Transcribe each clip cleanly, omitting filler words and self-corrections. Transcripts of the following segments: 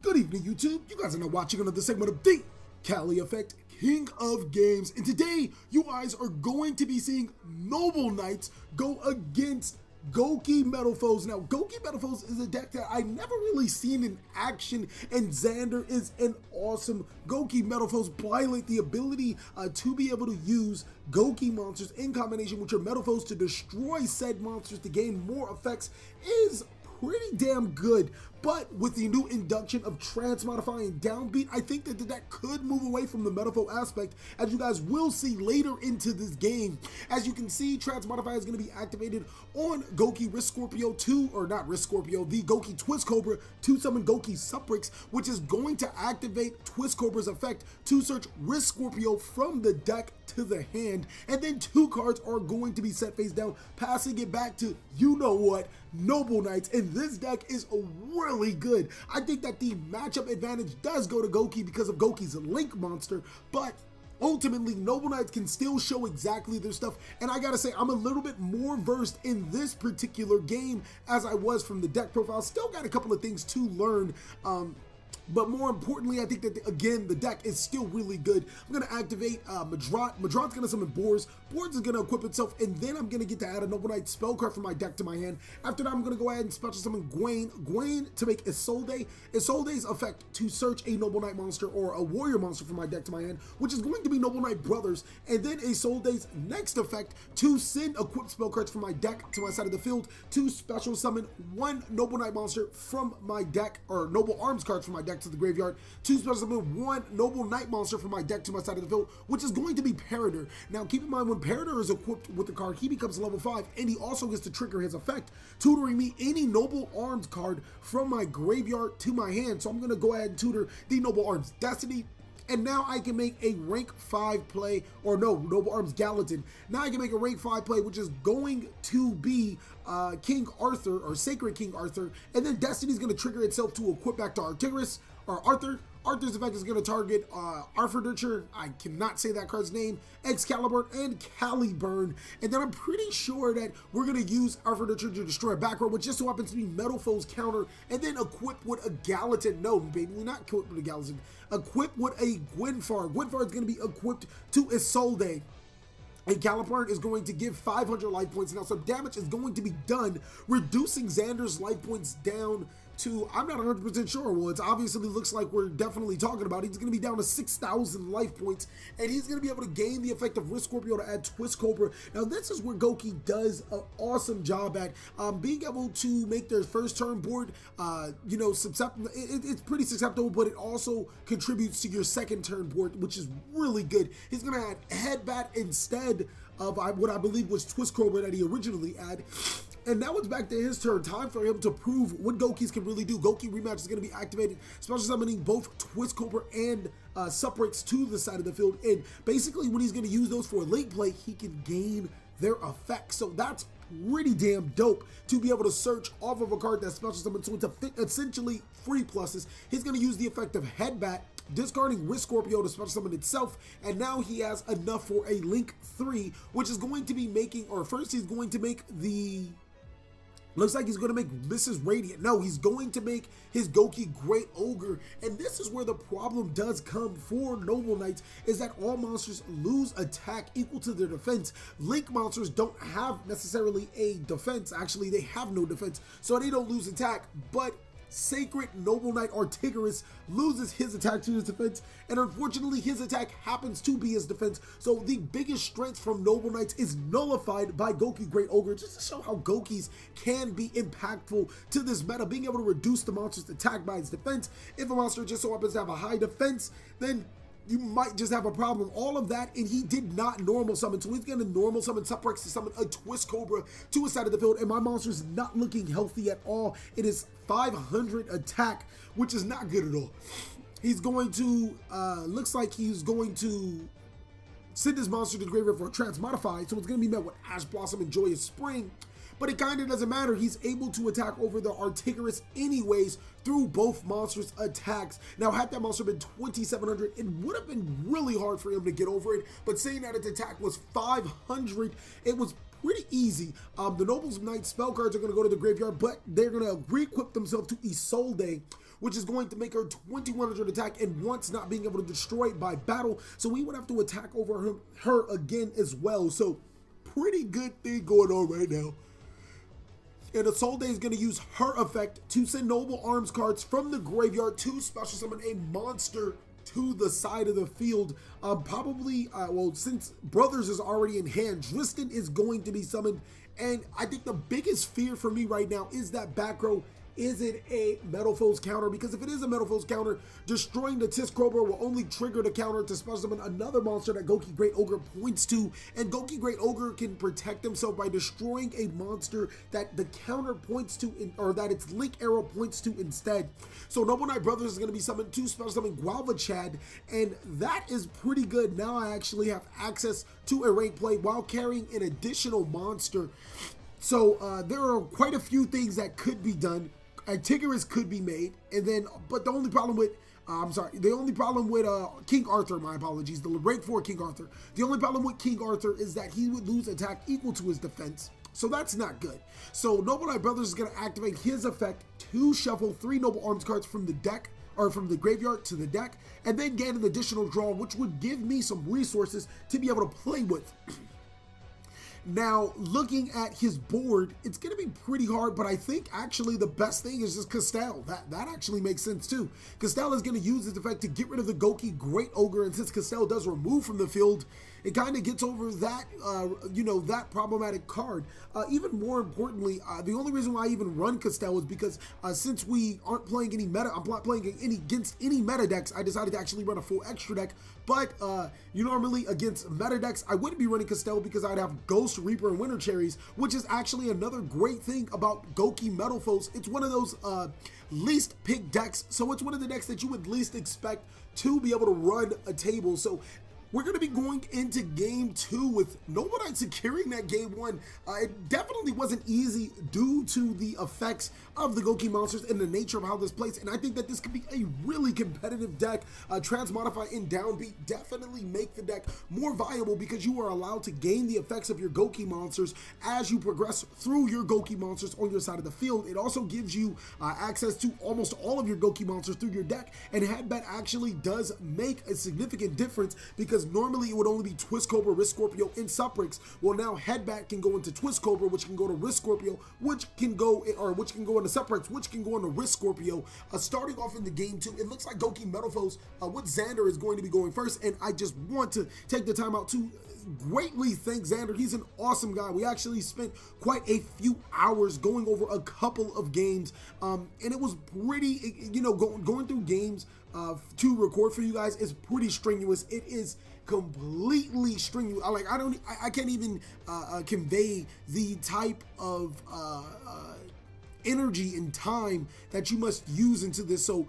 Good evening, YouTube. You guys are now watching another segment of TheCaliEffect, King of Games. And today, you guys are going to be seeing Nobble Knights go against Gouki Metal Foes. Now, Gouki Metal Foes is a deck that I never really seen in action, and Xander is an awesome Gouki Metal Foes pilot. The ability to be able to use Gouki monsters in combination with your Metal Foes to destroy said monsters to gain more effects is pretty damn good. But with the new induction of transmodifying Downbeat, I think that the deck could move away from the Metal Foe aspect, as you guys will see later into this game. As you can see, transmodify is going to be activated on Gouki Risk Scorpio 2, or not Risk Scorpio, the Gouki Twist Cobra to summon Gouki Suprix, which is going to activate Twist Cobra's effect to search Risk Scorpio from the deck to the hand, and then 2 cards are going to be set face down, passing it back to you know what, Nobble Knights. And this deck is really good. I think that the matchup advantage does go to Gouki because of Gouki's Link monster, but ultimately Nobble Knights can still show exactly their stuff. And I gotta say, I'm a little bit more versed in this particular game as I was from the deck profile. Still got a couple of things to learn, but more importantly, I think that, again, the deck is still really good. I'm going to activate Madron. Madron's going to summon Boars. Boars is going to equip itself, and then I'm going to get to add a Nobble Knight spell card from my deck to my hand. After that, I'm going to go ahead and special summon Gwaine. Gwaine to make Isolde. Isolde's effect to search a Nobble Knight monster or a warrior monster from my deck to my hand, which is going to be Nobble Knight Brothers. And then Isolde's next effect to send equipped spell cards from my deck to my side of the field to special summon 1 Nobble Knight monster from my deck, or Nobble Arms cards from my deck to the graveyard, to special summon 1 Nobble Knight monster from my deck to my side of the field, which is going to be Parader. Now, keep in mind, when Parader is equipped with the card, he becomes level 5, and he also gets to trigger his effect, tutoring me any Nobble Arms card from my graveyard to my hand. So I'm going to go ahead and tutor the Nobble Arms Destiny. And now I can make a rank 5 play, or no, Nobble Arms Gallatin. Now I can make a rank 5 play, which is going to be King Arthur, or Sacred King Arthur. And then Destiny's going to trigger itself to equip back to Artigerus, or Arthur. Arthur's effect is going to target Arthur, I cannot say that card's name, Excalibur, and Caliburn. And then I'm pretty sure that we're going to use Arthur to destroy a back row, which just so happens to be Metal Foe's counter, and then equip with a Gallatin. No, baby, we're not equipped with a Gallatin. Equip with a Gwynfar. Gwynfar is going to be equipped to Isolde. And Caliburn is going to give 500 life points. Now, some damage is going to be done, reducing Xander's life points down to, I'm not 100% sure. Well, it obviously looks like we're definitely talking about it. He's going to be down to 6,000 life points, and he's going to be able to gain the effect of Risk Scorpio to add Twist Cobra. Now, this is where Gouki does an awesome job at being able to make their first turn board, you know, it's pretty susceptible, but it also contributes to your second turn board, which is really good. He's going to add Headbat instead of what I believe was Twist Cobra that he originally had. And now it's back to his turn. Time for him to prove what Goukis can really do. Gouki Rematch is going to be activated, special summoning both Twist Cobra and Suprix to the side of the field. And basically, when he's going to use those for a late play, he can gain their effect. So that's pretty damn dope to be able to search off of a card that's special summoned. So it's essentially free pluses. He's going to use the effect of Headbat, discarding Risk Scorpio to special summon itself, and now he has enough for a Link 3, which is going to be making, or first he's going to make the, looks like he's going to make Mrs. Radiant. No, he's going to make his Gouki Great Ogre, and this is where the problem does come for Nobble Knights, is that all monsters lose attack equal to their defense. Link monsters don't have necessarily a defense. Actually, they have no defense, so they don't lose attack, but Sacred Nobble Knight Artigerus loses his attack to his defense, and unfortunately his attack happens to be his defense. So the biggest strength from Nobble Knights is nullified by Gouki Great Ogre, just to show how Goukis can be impactful to this meta, being able to reduce the monster's attack by its defense. If a monster just so happens to have a high defense, then you might just have a problem. All of that, and he did not normal summon, so he's going to normal summon Suprix to summon a Twist Cobra to his side of the field, and my monster's not looking healthy at all. It is 500 attack, which is not good at all. He's going to, looks like he's going to send his monster to the graveyard for a transmodify, so it's going to be met with Ash Blossom and Joyous Spring. But it kind of doesn't matter. He's able to attack over the Artigerus anyways through both monsters' attacks. Now, had that monster been 2,700, it would have been really hard for him to get over it. But saying that its attack was 500, it was pretty easy. The Noble's Knight spell cards are going to go to the graveyard, but they're going to re-equip themselves to Isolde, which is going to make her 2100 attack and once not being able to destroy it by battle. So we would have to attack over her again as well. So pretty good thing going on right now. And Isolde is going to use her effect to send Nobble Arms cards from the graveyard to special summon a monster to the side of the field. Well, since Brothers is already in hand, Dristan is going to be summoned. And I think the biggest fear for me right now is that back row isn't a Metal Foes counter, because if it is a Metal Foes counter, destroying the Tisk Cobra will only trigger the counter to special summon another monster that Gouki Great Ogre points to, and Gouki Great Ogre can protect himself by destroying a monster that the counter points to, or that its link arrow points to instead. So Noble Knight Brothers is going to be summoned to special summon Guava Chad, and that is pretty good. Now I actually have access to a rank play while carrying an additional monster. So there are quite a few things that could be done. Antigoras could be made, and then, but the only problem with, the only problem with King Arthur, my apologies, the rank 4 King Arthur, the only problem with King Arthur is that he would lose attack equal to his defense, so that's not good. So Noble Knight Brothers is going to activate his effect to shuffle 3 Noble Arms cards from the deck, or from the graveyard to the deck, and then get an additional draw, which would give me some resources to be able to play with. Now, looking at his board, it's going to be pretty hard, but I think actually the best thing is just Castel. That actually makes sense too. Castel is going to use his effect to get rid of the Gouki Great Ogre, and since Castel does remove from the field, it kind of gets over that, that problematic card. Even more importantly, the only reason why I even run Castel is because since we aren't playing any meta, I'm not playing against any meta decks, I decided to actually run a full extra deck. But normally against meta decks, I wouldn't be running Castel because I'd have Ghost Reaper and Winter Cherries, which is actually another great thing about Gouki Metal Foes. It's one of those least picked decks, so it's one of the decks that you would least expect to be able to run a table. So we're going to be going into game 2 with Noble Knight securing that game 1. It definitely wasn't easy due to the effects of the Gouki monsters and the nature of how this plays, and I think that this could be a really competitive deck. Transmodify and Downbeat definitely make the deck more viable because you are allowed to gain the effects of your Gouki monsters as you progress through your Gouki monsters on your side of the field. It also gives you access to almost all of your Gouki monsters through your deck, and Headbat actually does make a significant difference because normally it would only be Twist Cobra, Risk Scorpio, and Suprix. Well, now Headbat can go into Twist Cobra, which can go to Risk Scorpio, which can go into Suprix, which can go into Risk Scorpio. Starting off in the game 2, it looks like Gouki Metal Foes with Xander is going to be going first, and I just want to take the time out to greatly thank Xander. He's an awesome guy. We actually spent quite a few hours going over a couple of games, and it was pretty, going through games to record for you guys is pretty strenuous. It is completely strenuous. I can't even convey the type of energy and time that you must use into this. So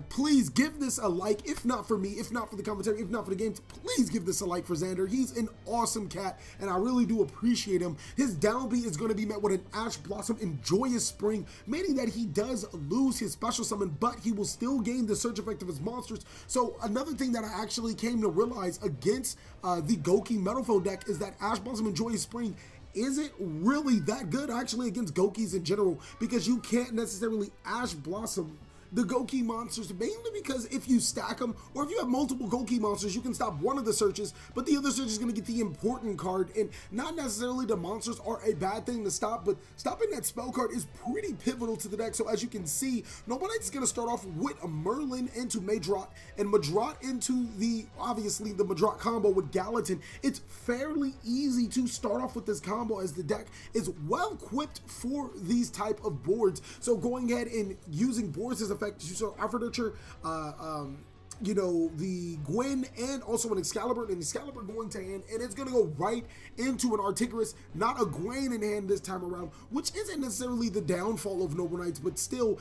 please give this a like, if not for me, if not for the commentary, if not for the games, please give this a like for Xander. He's an awesome cat, and I really do appreciate him. His Downbeat is going to be met with an Ash Blossom and Joyous Spring, meaning that he does lose his special summon, but he will still gain the search effect of his monsters. So another thing that I actually came to realize against the Gouki Metal Foe deck is that Ash Blossom and Joyous Spring isn't really that good actually against Goukis in general, because you can't necessarily Ash Blossom the Gouki monsters, mainly because if you stack them, or if you have multiple Gouki monsters, you can stop one of the searches, but the other search is going to get the important card, and not necessarily the monsters are a bad thing to stop, but stopping that spell card is pretty pivotal to the deck. So as you can see, Noble Knight is going to start off with a Merlin into Madrot, and Madrot into obviously the Madrot combo with Gallatin. It's fairly easy to start off with this combo as the deck is well equipped for these type of boards. So going ahead and using boards as effect, so Afternature, the Gwen, and also an Excalibur, and Excalibur going to hand, and it's going to go right into an Artigerous, not a Gwen in hand this time around, which isn't necessarily the downfall of Noble Knights, but still,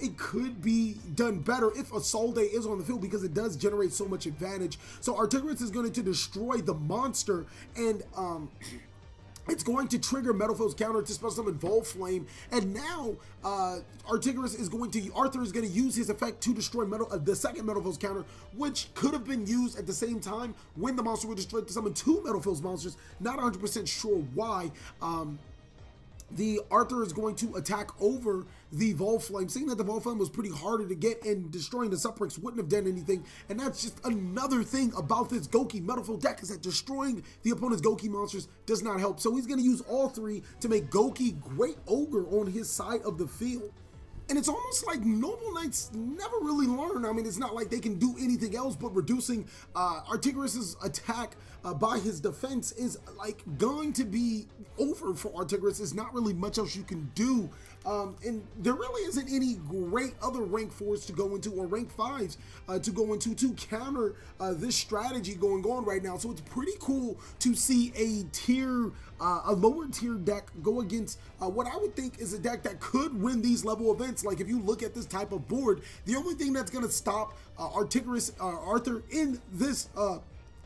it could be done better if Isolde is on the field, because it does generate so much advantage. So Artigerous is going to destroy the monster, and it's going to trigger Metal Foe's counter to special summon Volflame, and now Arthur is going to use his effect to destroy the second Metal Foe's counter, which could have been used at the same time when the monster was destroyed to summon 2 Metal Foe's monsters. Not 100% sure why. the Arthur is going to attack over the Volflame, seeing that the Volflame was pretty harder to get and destroying the Suprix wouldn't have done anything. And that's just another thing about this Gouki Metalfoe deck, is that destroying the opponent's Gouki monsters does not help. So he's going to use all three to make Gouki Great Ogre on his side of the field. And it's almost like Nobble Knights never really learn. I mean, it's not like they can do anything else, but reducing Artigeras's attack by his defense is like going to be over for Artigeras. There's not really much else you can do. And there really isn't any great other rank 4s to go into, or rank 5s to go into to counter this strategy going on right now. So it's pretty cool to see a lower tier deck go against what I would think is a deck that could win these level events. Like, if you look at this type of board, the only thing that's going to stop Arthur in this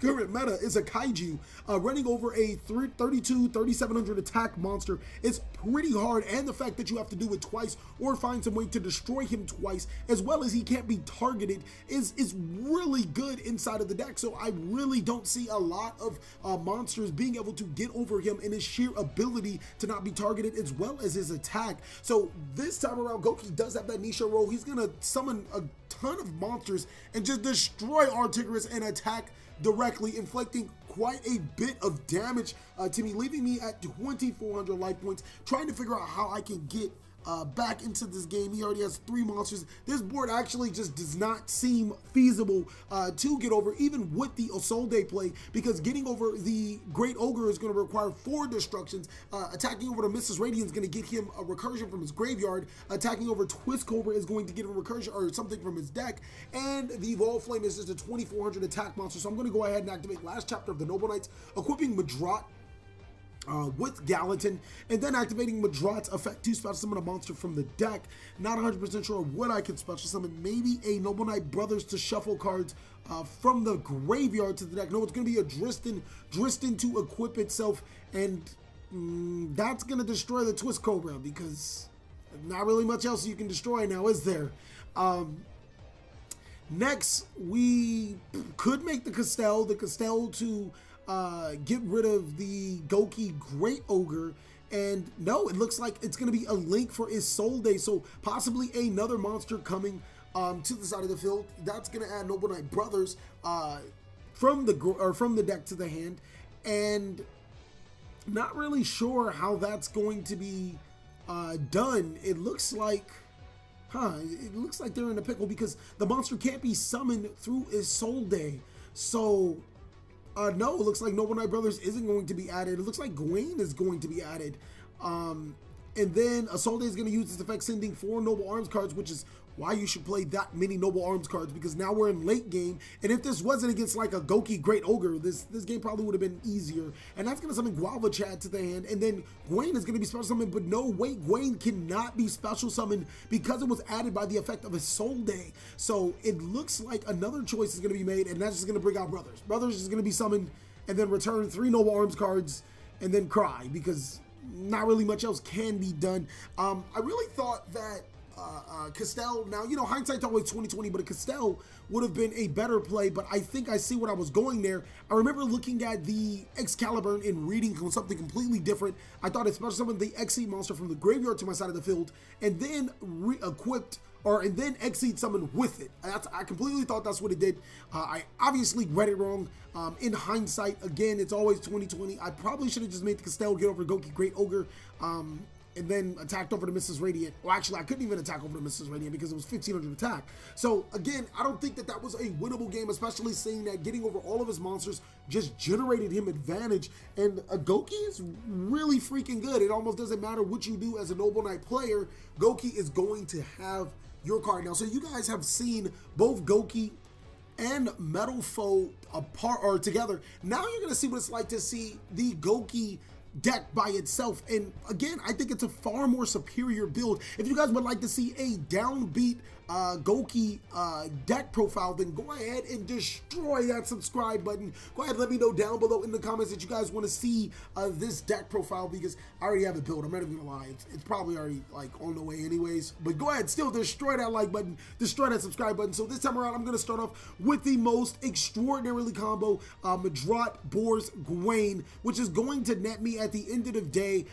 current meta is a Kaiju. Running over a 3,700 attack monster is pretty hard, and the fact that you have to do it twice or find some way to destroy him twice, as well as he can't be targeted, is really good inside of the deck. So I really don't see a lot of monsters being able to get over him and his sheer ability to not be targeted, as well as his attack. So this time around, Gouki does have that Nisha role. He's gonna summon a ton of monsters and just destroy Artigeras and attack directly, inflicting quite a bit of damage to me, leaving me at 2,400 life points, trying to figure out how I can get back into this game. He already has 3 monsters. This board actually just does not seem feasible to get over, even with the Isolde play, because getting over the Great Ogre is going to require 4 destructions. Attacking over the Mrs. Radiant is going to get him a recursion from his graveyard. Attacking over Twist Cobra is going to get him a recursion or something from his deck. And the Volflame is just a 2,400 attack monster. So I'm going to go ahead and activate last chapter of the Nobble Knights, equipping Madrat with Gallatin, and then activating Madrat's effect to special summon a monster from the deck. Not 100% sure what I can special summon. Maybe a Nobble Knight Brothers to shuffle cards from the graveyard to the deck. No, it's going to be a Dristan to equip itself, and that's going to destroy the Twist Cobra, because not really much else you can destroy now, is there? Next, we could make the Castell to get rid of the Gouki Great Ogre, and no, it looks like it's going to be a link for Isolde, so possibly another monster coming to the side of the field. That's going to add Nobble Knight Brothers from the deck to the hand, and not really sure how that's going to be done. It looks like it looks like they're in a pickle, because the monster can't be summoned through Isolde. So no, it looks like Nobble Knight Brothers isn't going to be added. It looks like Gwen is going to be added. And then Isolde is going to use this effect, sending 4 Noble Arms cards, which is why you should play that many Noble Arms cards, because now we're in late game. And if this wasn't against like a Gouki Great Ogre, this game probably would have been easier. And that's going to summon Guava Chad to the hand. And then Gwen is going to be special summoned, but no, wait, Gwen cannot be special summoned because it was added by the effect of Isolde. So it looks like another choice is going to be made, and that's just going to bring out Brothers. Brothers is going to be summoned and then return 3 Noble Arms cards and then cry, because not really much else can be done. I really thought that Castell, now, you know, hindsight's always 20/20, but a Castell would have been a better play, but I think I see what I was going there. I remember looking at the Excalibur and reading something completely different. I thought it special summoned the Exceed monster from the graveyard to my side of the field, and then re-equipped, and then Exceed summoned with it. I completely thought that's what it did. I obviously read it wrong. In hindsight, again, it's always 20/20. I probably should have just made the Castell get over Gouki Great Ogre, and then attacked over the Mrs. Radiant. Well, actually, I couldn't even attack over the Mrs. Radiant because it was 1,500 attack. So, again, I don't think that that was a winnable game, especially seeing that getting over all of his monsters just generated him advantage. And Gouki is really freaking good. It almost doesn't matter what you do as a Nobble Knight player. Gouki is going to have your card. Now, so you guys have seen both Gouki and Metalfoe apart or together. Now you're going to see what it's like to see the Gouki deck by itself, and again, I think it's a far more superior build. If you guys would like to see a Downbeat Gouki deck profile, then go ahead and destroy that subscribe button. Go ahead and let me know down below in the comments that you guys want to see this deck profile, because I already have it built. I'm not even gonna lie, it's probably already like on the way anyways, but go ahead, still destroy that like button, destroy that subscribe button. So this time around, I'm gonna start off with the most extraordinarily combo Madrat Boars Gwen, which is going to net me at the end of the day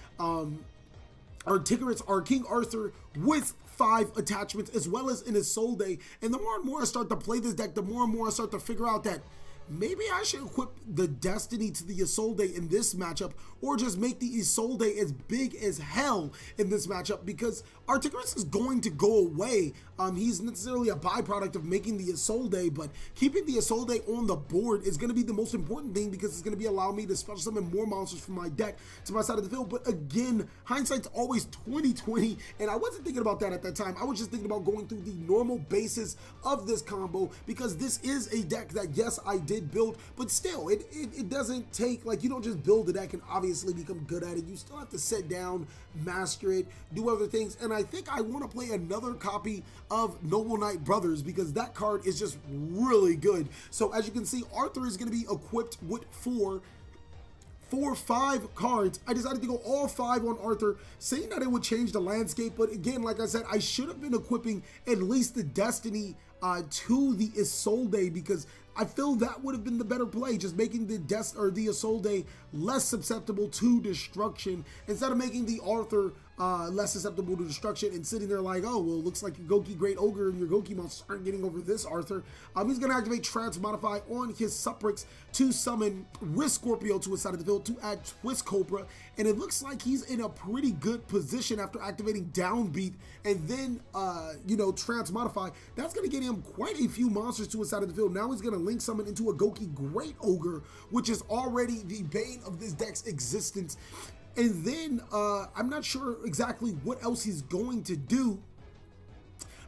Articuno or King Arthur with 5 attachments, as well as in his Isolde. And the more and more I start to play this deck, the more and more I start to figure out that maybe I should equip the Destiny to the Isolde in this matchup, or just make the Isolde as big as hell in this matchup, because Articuno is going to go away. He's necessarily a byproduct of making the Isolde, but keeping the Isolde on the board is going to be the most important thing, because it's going to be allowing me to special summon more monsters from my deck to my side of the field. But again, hindsight's always 20/20, and I wasn't thinking about that at that time. I was just thinking about going through the normal basis of this combo, because this is a deck that, yes, I did build, but still, it doesn't take, like, you don't just build a deck and obviously become good at it. You still have to sit down, master it, do other things. And I think I want to play another copy of Noble Knight Brothers, because that card is just really good. So as you can see, Arthur is going to be equipped with 5 cards. I decided to go all 5 on Arthur, saying that it would change the landscape. But again, like I said, I should have been equipping at least the Destiny to the Isolde, because I feel that would have been the better play, just making the Isolde less susceptible to destruction, instead of making the Arthur less susceptible to destruction and sitting there like, oh, well, it looks like your Gouki Great Ogre and your Gouki monsters aren't getting over this Arthur. He's going to activate Transmodify on his Suprix to summon Risk Scorpio to his side of the field to add Twist Cobra, and it looks like he's in a pretty good position after activating Downbeat and then, you know, Transmodify. That's going to get him quite a few monsters to his side of the field. Now he's going to link summon into a Gouki Great Ogre, which is already the bane of this deck's existence. And then I'm not sure exactly what else he's going to do,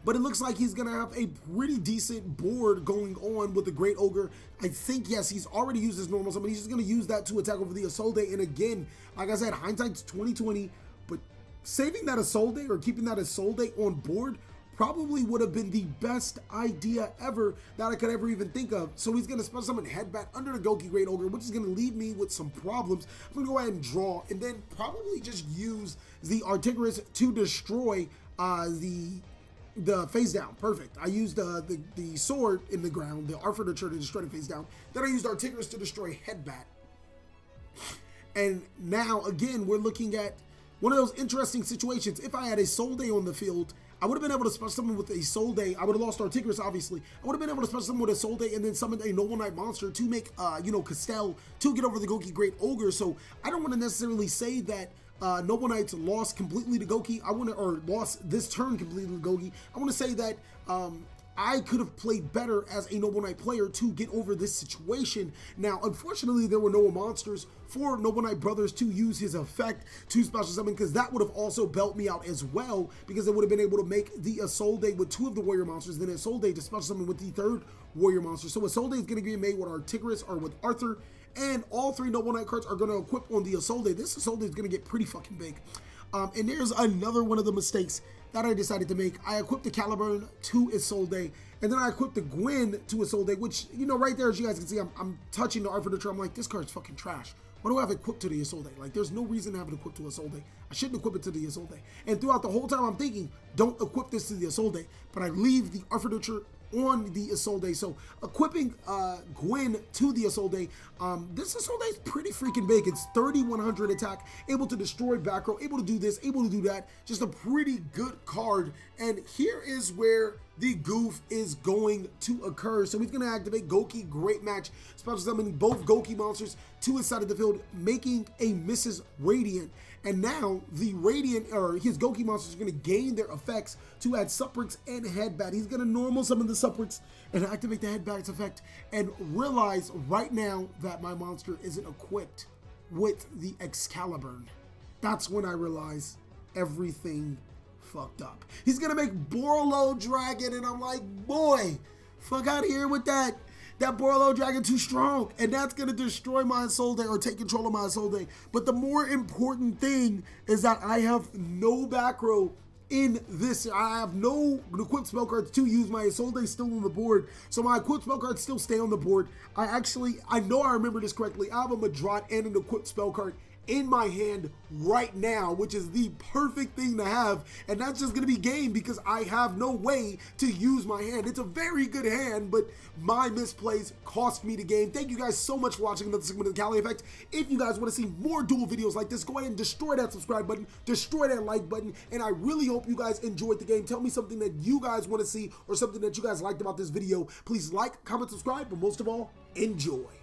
but it looks like he's going to have a pretty decent board going on with the Great Ogre. I think, yes, he's already used his normal summon. He's just going to use that to attack over the Isolde. And again, like I said, hindsight's 20/20, but saving that Isolde or keeping that Isolde on board probably would have been the best idea ever that I could ever even think of. So he's going to special summon Headbat under the Gouki Great Ogre, which is going to leave me with some problems. I'm going to go ahead and draw, and then probably just use the Articuno to destroy the face down. Perfect. I used the sword in the ground, the Arthur to destroy the face down. Then I used Articuno to destroy Headbat. And now, again, we're looking at one of those interesting situations. If I had a Isolde on the field, I would have been able to special summon with a Isolde. I would have lost Articuno, obviously. I would have been able to special summon with a Isolde and then summon a Noble Knight monster to make, you know, Castell to get over the Gouki Great Ogre. So I don't want to necessarily say that Noble Knights lost completely to Gouki. Or lost this turn completely to Gouki. I want to say that I could have played better as a Noble Knight player to get over this situation. Now, unfortunately, there were no monsters for Noble Knight Brothers to use his effect to special summon, because that would have also bailed me out as well, because it would have been able to make the Isolde with 2 of the warrior monsters, then Isolde to special summon with the 3rd warrior monster. So Isolde is going to be made with Articuno or with Arthur, and all 3 Noble Knight cards are going to equip on the Isolde. This Isolde is going to get pretty fucking big. And there's another one of the mistakes that I decided to make. I equipped the Caliburn to Isolde, and then I equipped the Gwen to Isolde, which, you know, right there, as you guys can see, I'm touching the Arthur the Tree. I'm like, this card's fucking trash. Why do I have it equipped to the Isolde? Like, there's no reason to have it equipped to Isolde. I shouldn't equip it to the Isolde. And throughout the whole time, I'm thinking, don't equip this to the Isolde, but I leave the Arthur the Tree on the Isolde. So equipping Gwen to the Isolde, this Isolde is pretty freaking big. It's 3100 attack, able to destroy back row, able to do this, able to do that. Just a pretty good card. And here is where the goof is going to occur. So he's going to activate Gouki Great Match, special summoning both Gouki monsters to his side of the field, making a Mrs. Radiant. And now the Radiant, or his Gouki monsters, are going to gain their effects to add Suprix and Headbat. He's going to normal summon the Suprix and activate the Headbat's effect, and realize right now that my monster isn't equipped with the Excalibur. That's when I realize everything fucked up. He's going to make Borlo Dragon, and I'm like, boy, fuck out of here with that. That Borlo Dragon too strong, and that's going to destroy my Isolde or take control of my Isolde. But the more important thing is that I have no back row in this. I have no equipped spell cards to use. My Isolde is still on the board, so my equipped spell cards still stay on the board. I know I remember this correctly. I have a Madrat and an equipped spell card in my hand right now, which is the perfect thing to have, and that's just gonna be game because I have no way to use my hand. It's a very good hand, but my misplays cost me the game. Thank you guys so much for watching another segment of the TheCaliEffect. If you guys want to see more Duel videos like this, go ahead and destroy that subscribe button, destroy that like button, and I really hope you guys enjoyed the game. Tell me something that you guys want to see or something that you guys liked about this video. Please like, comment, subscribe, but most of all, enjoy.